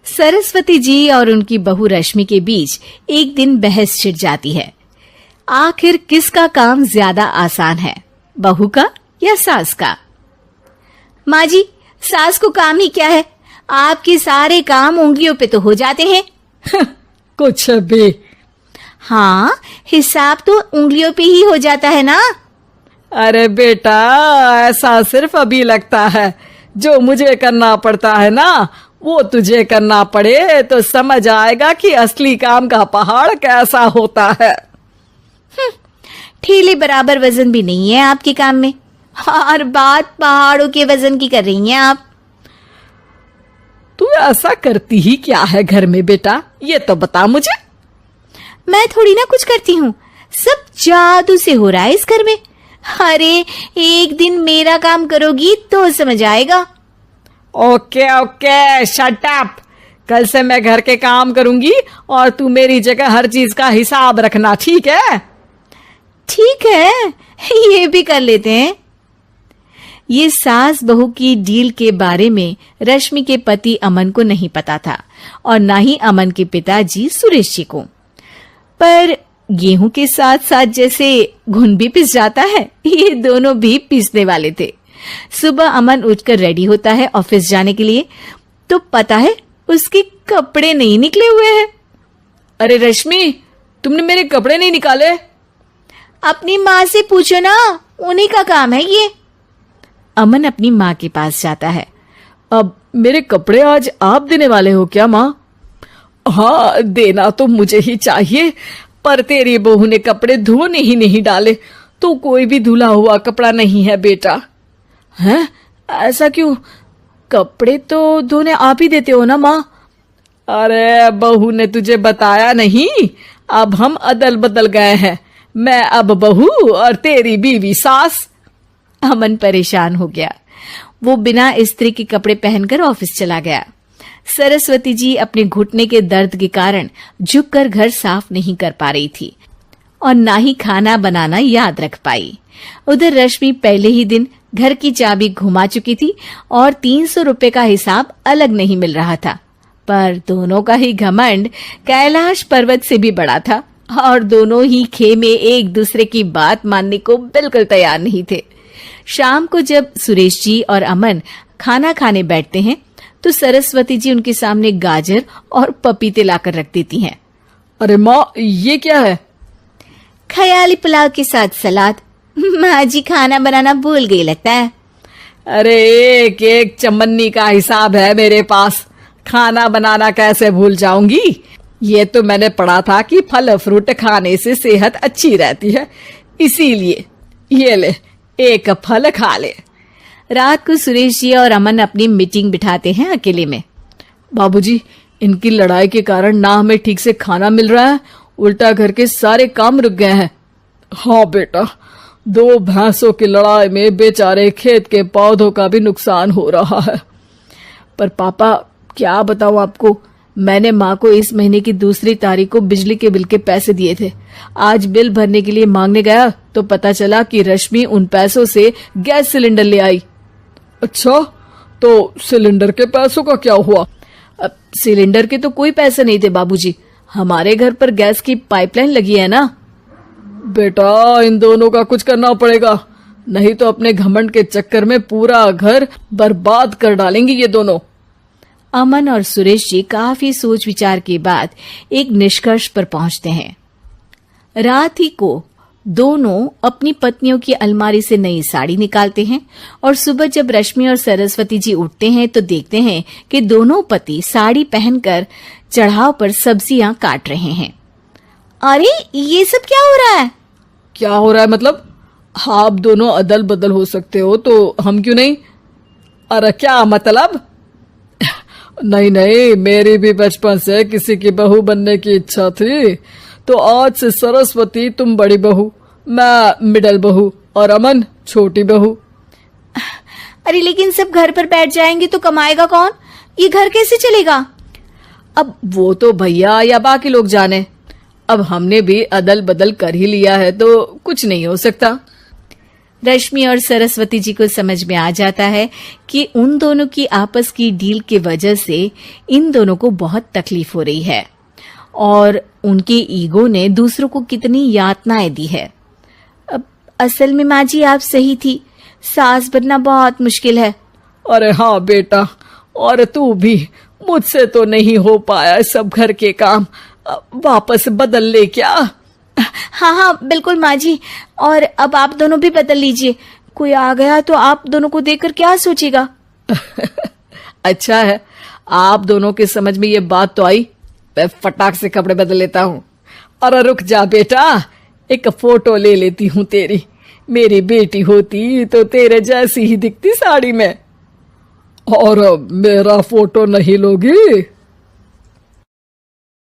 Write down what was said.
सरस्वती जी और उनकी बहू रश्मि के बीच एक दिन बहस छिड़ जाती है। आखिर किसका काम ज्यादा आसान है, बहू का या सास का? माँ जी, सास को काम ही क्या है, आपके सारे काम उंगलियों पे तो हो जाते हैं। कुछ भी। हाँ, हिसाब तो उंगलियों पे ही हो जाता है ना। अरे बेटा, ऐसा सिर्फ अभी लगता है। जो मुझे करना पड़ता है ना, वो तुझे करना पड़े तो समझ आएगा कि असली काम का पहाड़ कैसा होता है। ठेले बराबर वजन भी नहीं है आपके काम में, और बात पहाड़ों के वजन की कर रही हैं आप। तू ऐसा करती ही क्या है घर में बेटा, ये तो बता मुझे। मैं थोड़ी ना कुछ करती हूँ, सब जादू से हो रहा है इस घर में। अरे एक दिन मेरा काम करोगी तो समझ आएगा। Okay okay, shut up. कल से मैं घर के काम करूंगी और तू मेरी जगह हर चीज का हिसाब रखना, ठीक है? ठीक है, ये भी कर लेते हैं। ये सास बहू की डील के बारे में रश्मि के पति अमन को नहीं पता था और ना ही अमन के पिताजी सुरेश जी को। पर गेहूं के साथ साथ जैसे घुन भी पिस जाता है, ये दोनों भी पीसने वाले थे। सुबह अमन उठकर रेडी होता है ऑफिस जाने के लिए, तो पता है उसके कपड़े नहीं निकले हुए हैं। अरे रश्मि, तुमने मेरे कपड़े नहीं निकाले? अपनी माँ से पूछो ना, उन्हीं का काम है ये। अमन अपनी माँ के पास जाता है। अब मेरे कपड़े आज आप देने वाले हो क्या माँ? हाँ, देना तो मुझे ही चाहिए, पर तेरी बहू ने कपड़े धोने ही नहीं डाले, तो कोई भी धुला हुआ कपड़ा नहीं है बेटा। हैं? ऐसा क्यों? कपड़े तो धोने आप ही देते हो ना माँ? अरे बहू ने तुझे बताया नहीं, अब हम अदल बदल गए हैं। मैं अब बहू और तेरी बीवी सास। अमन परेशान हो गया। वो बिना इस्त्री के कपड़े पहनकर ऑफिस चला गया। सरस्वती जी अपने घुटने के दर्द के कारण झुककर घर साफ नहीं कर पा रही थी और ना ही खाना बनाना याद रख पाई। उधर रश्मि पहले ही दिन घर की चाबी घुमा चुकी थी और 300 रुपए का हिसाब अलग नहीं मिल रहा था। पर दोनों का ही घमंड कैलाश पर्वत से भी बड़ा था और दोनों ही खेमे एक दूसरे की बात मानने को बिल्कुल तैयार नहीं थे। शाम को जब सुरेश जी और अमन खाना खाने बैठते हैं तो सरस्वती जी उनके सामने गाजर और पपीते लाकर रख देती हैं। अरे माँ, ये क्या है? ख्याली पुलाव के साथ सलाद। माँ जी खाना बनाना भूल गई लगता है। अरे एक एक चमन्नी का हिसाब है मेरे पास, खाना बनाना कैसे भूल जाऊंगी? ये तो मैंने पढ़ा था कि फल फ्रूट खाने से सेहत अच्छी रहती है, इसीलिए ये ले, एक फल खा ले। रात को सुरेश जी और अमन अपनी मीटिंग बिठाते हैं अकेले में। बाबूजी, इनकी लड़ाई के कारण ना हमें ठीक से खाना मिल रहा है, उल्टा घर के सारे काम रुक गए हैं। हाँ बेटा, 2 भैंसों की लड़ाई में बेचारे खेत के पौधों का भी नुकसान हो रहा है। पर पापा, क्या बताऊं आपको, मैंने माँ को इस महीने की 2 तारीख को बिजली के बिल के पैसे दिए थे। आज बिल भरने के लिए मांगने गया तो पता चला कि रश्मि उन पैसों से गैस सिलेंडर ले आई। अच्छा, तो सिलेंडर के पैसों का क्या हुआ? अब सिलेंडर के तो कोई पैसे नहीं थे बाबूजी, हमारे घर पर गैस की पाइपलाइन लगी है ना। बेटा, इन दोनों का कुछ करना पड़ेगा, नहीं तो अपने घमंड के चक्कर में पूरा घर बर्बाद कर डालेंगे ये दोनों। अमन और सुरेश जी काफी सोच विचार के बाद एक निष्कर्ष पर पहुंचते हैं। रात ही को दोनों अपनी पत्नियों की अलमारी से नई साड़ी निकालते हैं और सुबह जब रश्मि और सरस्वती जी उठते हैं तो देखते हैं कि दोनों पति साड़ी पहनकर चढ़ाव पर सब्जियां काट रहे हैं। अरे ये सब क्या हो रहा है? क्या हो रहा है मतलब? आप दोनों अदल बदल हो सकते हो तो हम क्यों नहीं? अरे क्या मतलब? नहीं नहीं, मेरी भी बचपन से किसी की बहू बनने की इच्छा थी, तो आज से सरस्वती तुम बड़ी बहू, मैं मिडल बहू और अमन छोटी बहू। अरे लेकिन सब घर पर बैठ जाएंगे तो कमाएगा कौन? ये घर कैसे चलेगा? अब वो तो भैया या बाकी लोग जाने, अब हमने भी अदल बदल कर ही लिया है तो कुछ नहीं हो सकता। रश्मि और सरस्वती जी को समझ में आ जाता है कि उन दोनों की आपस की डील की वजह से इन दोनों को बहुत तकलीफ हो रही है और उनके ईगो ने दूसरों को कितनी यातनाएं दी है। अब असल में माँ जी आप सही थी, सास बनना बहुत मुश्किल है। अरे हाँ बेटा, और तू भी, मुझसे तो नहीं हो पाया सब घर के काम, वापस बदल ले क्या? हाँ हाँ बिल्कुल माँ जी, और अब आप दोनों भी बदल लीजिए, कोई आ गया तो आप दोनों को देखकर क्या सोचेगा। अच्छा है, आप दोनों के समझ में ये बात तो आई। मैं फटाक से कपड़े बदल लेता हूँ। अरे रुक जा बेटा, एक फोटो ले लेती हूँ तेरी। मेरी बेटी होती तो तेरे जैसी ही दिखती साड़ी में। और मेरा फोटो नहीं लोगी?